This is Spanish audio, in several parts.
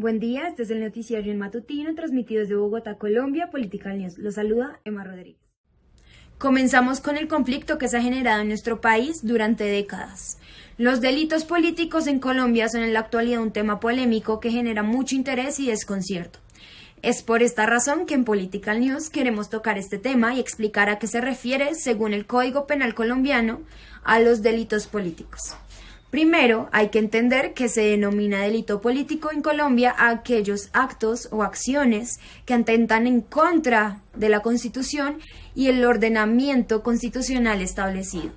Buen día, este es el noticiario en matutino transmitido desde Bogotá, Colombia, Political News. Los saluda Emma Rodríguez. Comenzamos con el conflicto que se ha generado en nuestro país durante décadas. Los delitos políticos en Colombia son en la actualidad un tema polémico que genera mucho interés y desconcierto. Es por esta razón que en Political News queremos tocar este tema y explicar a qué se refiere, según el Código Penal colombiano, a los delitos políticos. Primero, hay que entender que se denomina delito político en Colombia a aquellos actos o acciones que atentan en contra de la Constitución y el ordenamiento constitucional establecido.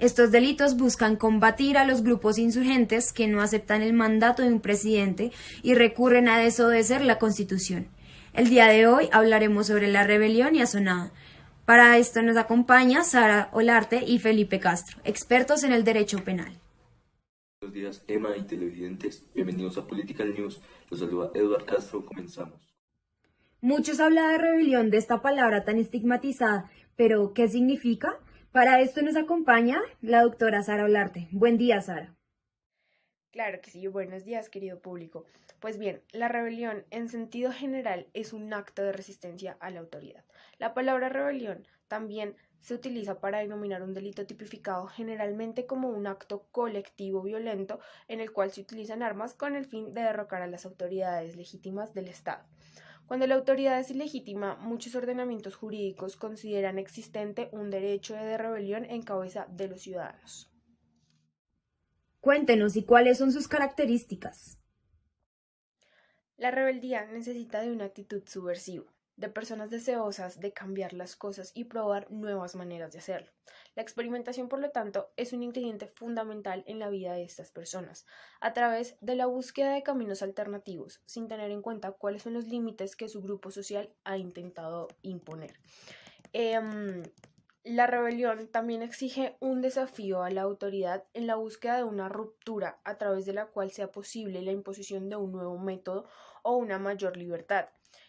Estos delitos buscan combatir a los grupos insurgentes que no aceptan el mandato de un presidente y recurren a desobedecer la Constitución. El día de hoy hablaremos sobre la rebelión y asonada. Para esto nos acompaña Sara Olarte y Felipe Castro, expertos en el derecho penal. Buenos días, Emma y televidentes. Bienvenidos a Political News. Los saluda Eduard Castro. Comenzamos. Muchos hablan de rebelión, de esta palabra tan estigmatizada, pero ¿qué significa? Para esto nos acompaña la doctora Sara Olarte. Buen día, Sara. Claro que sí, buenos días, querido público. Pues bien, la rebelión en sentido general es un acto de resistencia a la autoridad. La palabra rebelión también se utiliza para denominar un delito tipificado generalmente como un acto colectivo violento en el cual se utilizan armas con el fin de derrocar a las autoridades legítimas del Estado. Cuando la autoridad es ilegítima, muchos ordenamientos jurídicos consideran existente un derecho de rebelión en cabeza de los ciudadanos. Cuéntenos, ¿y cuáles son sus características? La rebeldía necesita de una actitud subversiva, de personas deseosas de cambiar las cosas y probar nuevas maneras de hacerlo. La experimentación, por lo tanto, es un ingrediente fundamental en la vida de estas personas, a través de la búsqueda de caminos alternativos, sin tener en cuenta cuáles son los límites que su grupo social ha intentado imponer. La rebelión también exige un desafío a la autoridad en la búsqueda de una ruptura a través de la cual sea posible la imposición de un nuevo método o una mayor libertad.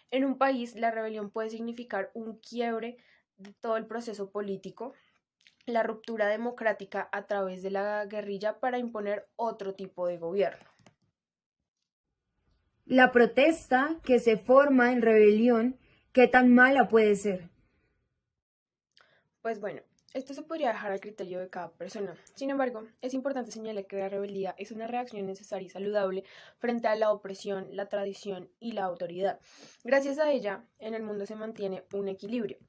En un país, la rebelión puede significar un quiebre de todo el proceso político, la ruptura democrática a través de la guerrilla para imponer otro tipo de gobierno. La protesta que se forma en rebelión, ¿qué tan mala puede ser? Pues bueno, esto se podría dejar al criterio de cada persona. Sin embargo, es importante señalar que la rebeldía es una reacción necesaria y saludable frente a la opresión, la tradición y la autoridad. Gracias a ella, en el mundo se mantiene un equilibrio.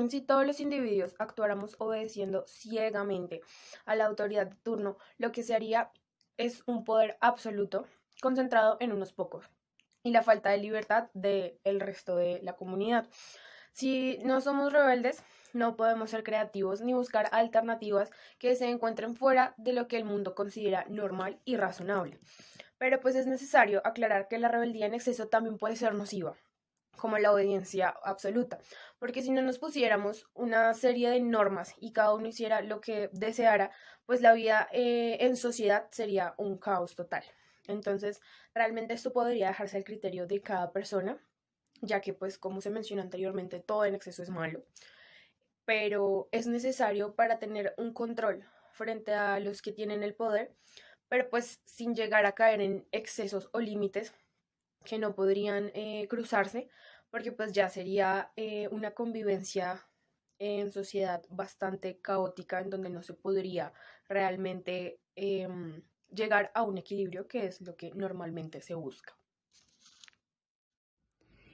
Si todos los individuos actuáramos obedeciendo ciegamente a la autoridad de turno, lo que se haría es un poder absoluto concentrado en unos pocos y la falta de libertad del resto de la comunidad. Si no somos rebeldes, no podemos ser creativos ni buscar alternativas que se encuentren fuera de lo que el mundo considera normal y razonable. Pero pues es necesario aclarar que la rebeldía en exceso también puede ser nociva, como la obediencia absoluta, porque si no nos pusiéramos una serie de normas y cada uno hiciera lo que deseara, pues la vida en sociedad sería un caos total. Entonces, realmente esto podría dejarse al criterio de cada persona, ya que pues como se mencionó anteriormente, todo en exceso es malo, pero es necesario para tener un control frente a los que tienen el poder, pero pues sin llegar a caer en excesos o límites que no podrían cruzarse, porque pues ya sería una convivencia en sociedad bastante caótica en donde no se podría realmente llegar a un equilibrio, que es lo que normalmente se busca.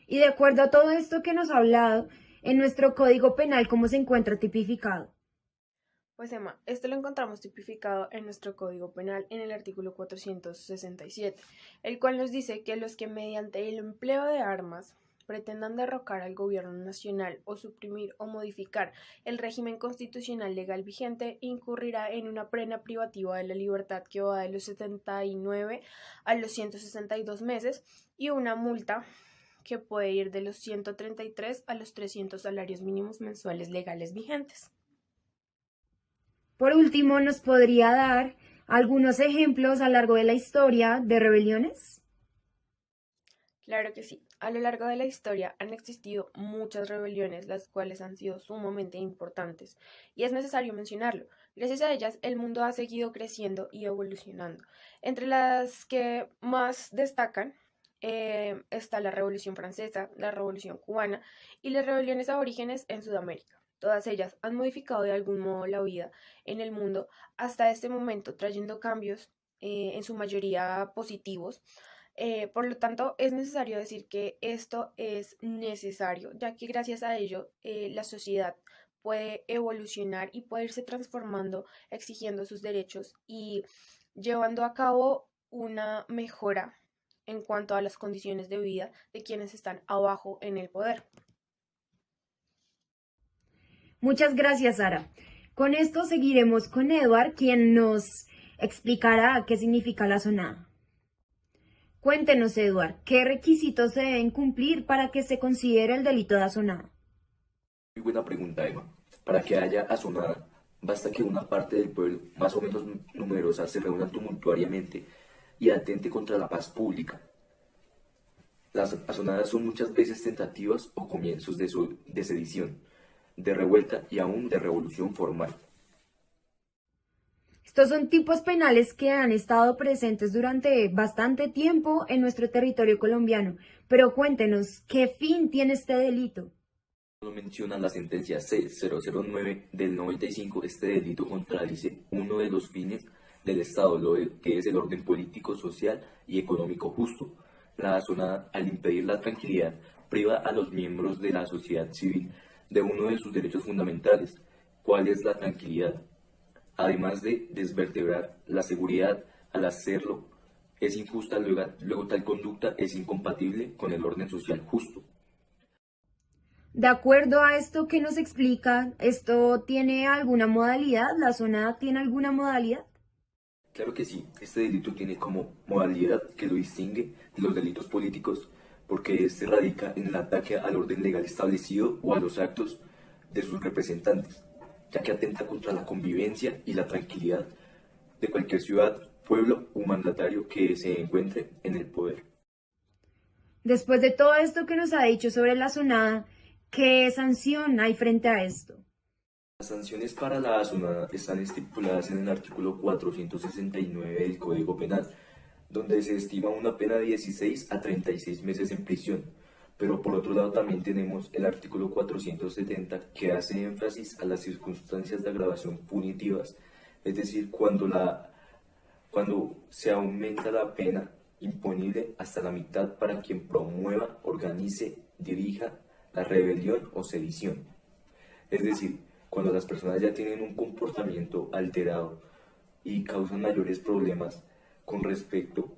Y de acuerdo a todo esto que nos ha hablado, en nuestro Código Penal, ¿cómo se encuentra tipificado? Pues Emma, esto lo encontramos tipificado en nuestro Código Penal en el artículo 467, el cual nos dice que los que mediante el empleo de armas pretendan derrocar al gobierno nacional o suprimir o modificar el régimen constitucional legal vigente incurrirá en una pena privativa de la libertad que va de los 79 a los 162 meses y una multa que puede ir de los 133 a los 300 salarios mínimos mensuales legales vigentes. Por último, ¿nos podría dar algunos ejemplos a lo largo de la historia de rebeliones? Claro que sí. A lo largo de la historia han existido muchas rebeliones, las cuales han sido sumamente importantes, y es necesario mencionarlo. Gracias a ellas, el mundo ha seguido creciendo y evolucionando. Entre las que más destacan está la Revolución Francesa, la Revolución Cubana y las rebeliones aborígenes en Sudamérica. Todas ellas han modificado de algún modo la vida en el mundo hasta este momento, trayendo cambios en su mayoría positivos. Por lo tanto, es necesario decir que esto es necesario, ya que gracias a ello la sociedad puede evolucionar y puede irse transformando, exigiendo sus derechos y llevando a cabo una mejora en cuanto a las condiciones de vida de quienes están abajo en el poder. Muchas gracias, Sara. Con esto seguiremos con Edward, quien nos explicará qué significa la zonada. Cuéntenos, Edward, ¿qué requisitos se deben cumplir para que se considere el delito de asonada? Muy buena pregunta, Emma. Para que haya asonada, basta que una parte del pueblo, más o menos numerosa, se reúna tumultuariamente y atente contra la paz pública. Las asonadas son muchas veces tentativas o comienzos de sedición, de revuelta y aún de revolución formal. Estos son tipos penales que han estado presentes durante bastante tiempo en nuestro territorio colombiano, pero cuéntenos, ¿qué fin tiene este delito? Como menciona la sentencia C-009 del 95, este delito contradice uno de los fines del Estado, que es el orden político, social y económico justo. La asonada, al impedir la tranquilidad, priva a los miembros de la sociedad civil de uno de sus derechos fundamentales, ¿cuál es la tranquilidad? Además de desvertebrar la seguridad, al hacerlo es injusta, luego tal conducta es incompatible con el orden social justo. De acuerdo a esto que nos explica, ¿esto tiene alguna modalidad? ¿La zonada tiene alguna modalidad? Claro que sí, este delito tiene como modalidad que lo distingue de los delitos políticos, porque este radica en el ataque al orden legal establecido o a los actos de sus representantes, ya que atenta contra la convivencia y la tranquilidad de cualquier ciudad, pueblo o mandatario que se encuentre en el poder. Después de todo esto que nos ha dicho sobre la zonada, ¿qué sanción hay frente a esto? Las sanciones para la asonada están estipuladas en el artículo 469 del Código Penal, donde se estima una pena de 16 a 36 meses en prisión. Pero por otro lado también tenemos el artículo 470 que hace énfasis a las circunstancias de agravación punitivas, es decir, cuando se aumenta la pena imponible hasta la mitad para quien promueva, organice, dirija la rebelión o sedición. Es decir, cuando las personas ya tienen un comportamiento alterado y causan mayores problemas con respecto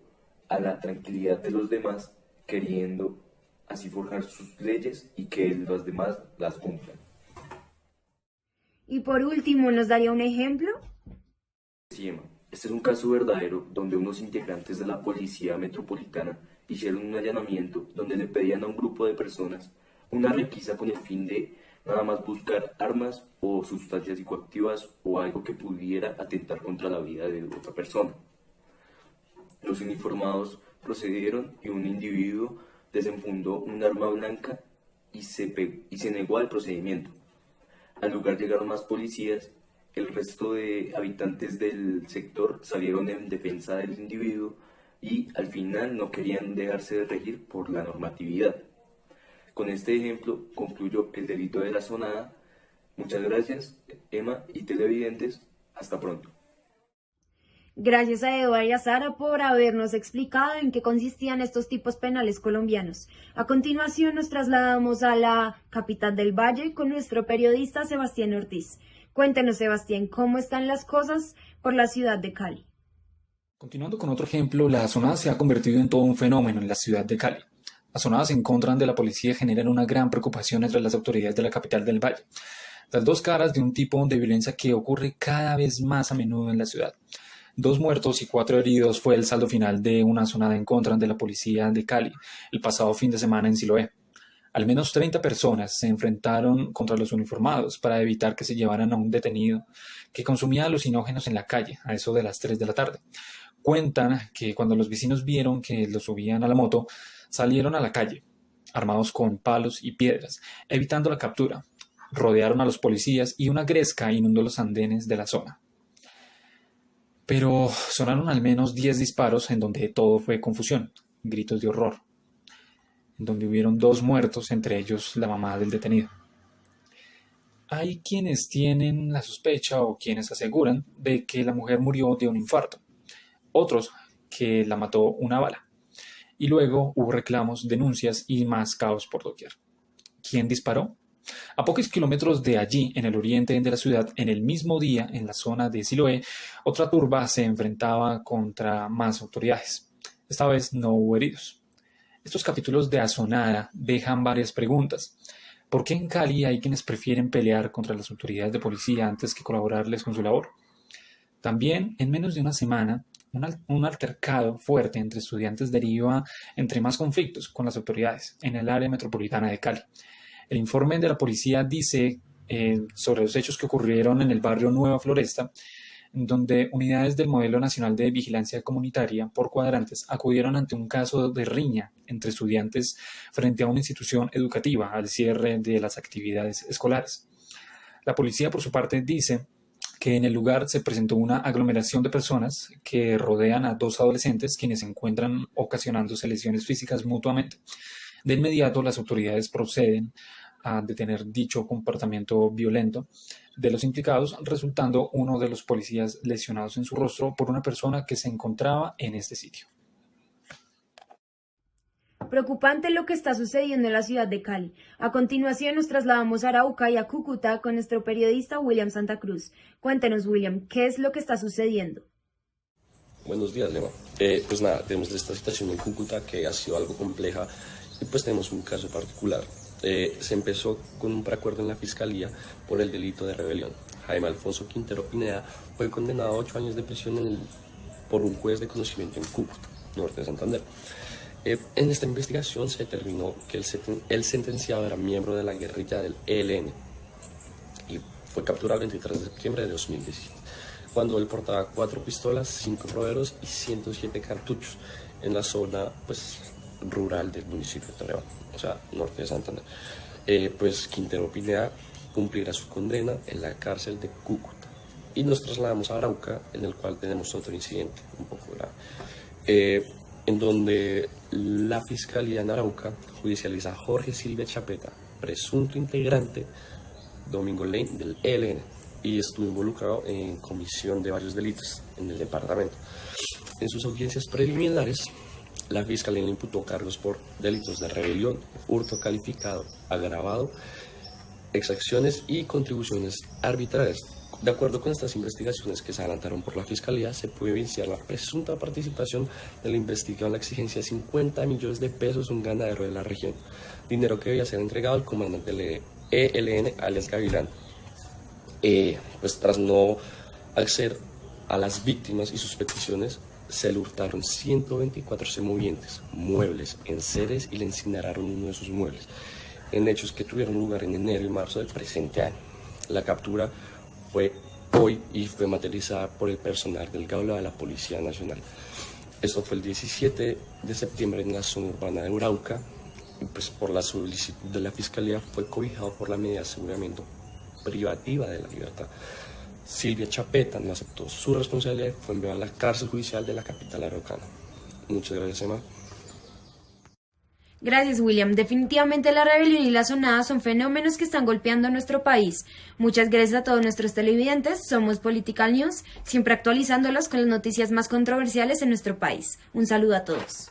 a la tranquilidad de los demás, queriendo así forjar sus leyes y que los demás las cumplan. Y por último, ¿nos daría un ejemplo? Sí, Emma. Este es un caso verdadero donde unos integrantes de la Policía Metropolitana hicieron un allanamiento donde le pedían a un grupo de personas una requisa con el fin de nada más buscar armas o sustancias psicoactivas o algo que pudiera atentar contra la vida de otra persona. Los uniformados procedieron y un individuo desenfundó un arma blanca y se negó al procedimiento. Al lugar llegaron más policías, el resto de habitantes del sector salieron en defensa del individuo y al final no querían dejarse de regir por la normatividad. Con este ejemplo concluyo el delito de la zonada. Muchas gracias, Emma y televidentes. Hasta pronto. Gracias a Eduardo y a Sara por habernos explicado en qué consistían estos tipos penales colombianos. A continuación nos trasladamos a la capital del Valle con nuestro periodista Sebastián Ortiz. Cuéntenos, Sebastián, ¿cómo están las cosas por la ciudad de Cali? Continuando con otro ejemplo, la zonada se ha convertido en todo un fenómeno en la ciudad de Cali. Las zonadas en contra de la policía generan una gran preocupación entre las autoridades de la capital del Valle. Las dos caras de un tipo de violencia que ocurre cada vez más a menudo en la ciudad. 2 muertos y 4 heridos fue el saldo final de una zonada en contra de la policía de Cali el pasado fin de semana en Siloé. Al menos 30 personas se enfrentaron contra los uniformados para evitar que se llevaran a un detenido que consumía alucinógenos en la calle a eso de las 3 de la tarde. Cuentan que cuando los vecinos vieron que lo subían a la moto, salieron a la calle, armados con palos y piedras, evitando la captura. Rodearon a los policías y una gresca inundó los andenes de la zona. Pero sonaron al menos 10 disparos en donde todo fue confusión, gritos de horror, en donde hubieron 2 muertos, entre ellos la mamá del detenido. Hay quienes tienen la sospecha o quienes aseguran de que la mujer murió de un infarto, otros que la mató una bala. Y luego hubo reclamos, denuncias y más caos por doquier. ¿Quién disparó? A pocos kilómetros de allí, en el oriente de la ciudad, en el mismo día, en la zona de Siloé, otra turba se enfrentaba contra más autoridades. Esta vez no hubo heridos. Estos capítulos de Asonada dejan varias preguntas. ¿Por qué en Cali hay quienes prefieren pelear contra las autoridades de policía antes que colaborarles con su labor? También, en menos de una semana, un altercado fuerte entre estudiantes deriva entre más conflictos con las autoridades en el área metropolitana de Cali. El informe de la policía dice sobre los hechos que ocurrieron en el barrio Nueva Floresta, donde unidades del Modelo Nacional de Vigilancia Comunitaria por cuadrantes acudieron ante un caso de riña entre estudiantes frente a una institución educativa al cierre de las actividades escolares. La policía, por su parte, dice que en el lugar se presentó una aglomeración de personas que rodean a 2 adolescentes quienes se encuentran ocasionándose lesiones físicas mutuamente. De inmediato, las autoridades proceden a detener dicho comportamiento violento de los implicados, resultando uno de los policías lesionados en su rostro por una persona que se encontraba en este sitio. Preocupante lo que está sucediendo en la ciudad de Cali. A continuación nos trasladamos a Arauca y a Cúcuta con nuestro periodista William Santa Cruz. Cuéntenos, William, ¿qué es lo que está sucediendo? Buenos días, Lema. Pues nada, tenemos esta situación en Cúcuta que ha sido algo compleja y pues tenemos un caso particular. Se empezó con un preacuerdo en la Fiscalía por el delito de rebelión. Jaime Alfonso Quintero Pineda fue condenado a 8 años de prisión por un juez de conocimiento en Cúcuta, norte de Santander. En esta investigación se determinó que el sentenciado era miembro de la guerrilla del ELN y fue capturado el 23 de septiembre de 2017, cuando él portaba 4 pistolas, 5 roderos y 107 cartuchos en la zona rural del municipio de Torreón, o sea, norte de Santander. Quintero Pineda cumplirá su condena en la cárcel de Cúcuta. Y nos trasladamos a Arauca, en el cual tenemos otro incidente un poco grave, en donde la Fiscalía en Arauca judicializa a Jorge Silvia Chapeta, presunto integrante Domingo Lane del ELN, y estuvo involucrado en comisión de varios delitos en el departamento. En sus audiencias preliminares, la Fiscalía le imputó cargos por delitos de rebelión, hurto calificado, agravado, exacciones y contribuciones arbitrarias. De acuerdo con estas investigaciones que se adelantaron por la Fiscalía, se puede evidenciar la presunta participación del investigado en la exigencia de 50 millones de pesos a un ganadero de la región, dinero que debía ser entregado al comandante del ELN, alias Gavilán. Tras no acceder a las víctimas y sus peticiones, se le hurtaron 124 semovientes, muebles, enseres y le incineraron uno de sus muebles, en hechos que tuvieron lugar en enero y marzo del presente año. La captura fue hoy y fue materializada por el personal del Gaula de la Policía Nacional. Esto fue el 17 de septiembre en la zona urbana de Arauca, y por la solicitud de la Fiscalía fue cobijado por la medida de aseguramiento privativa de la libertad. Silvia Chapeta no aceptó su responsabilidad y fue enviada a la cárcel judicial de la capital araucana. Muchas gracias, Emma. Gracias, William. Definitivamente la rebelión y la sonada son fenómenos que están golpeando a nuestro país. Muchas gracias a todos nuestros televidentes. Somos Political News, siempre actualizándolos con las noticias más controversiales en nuestro país. Un saludo a todos.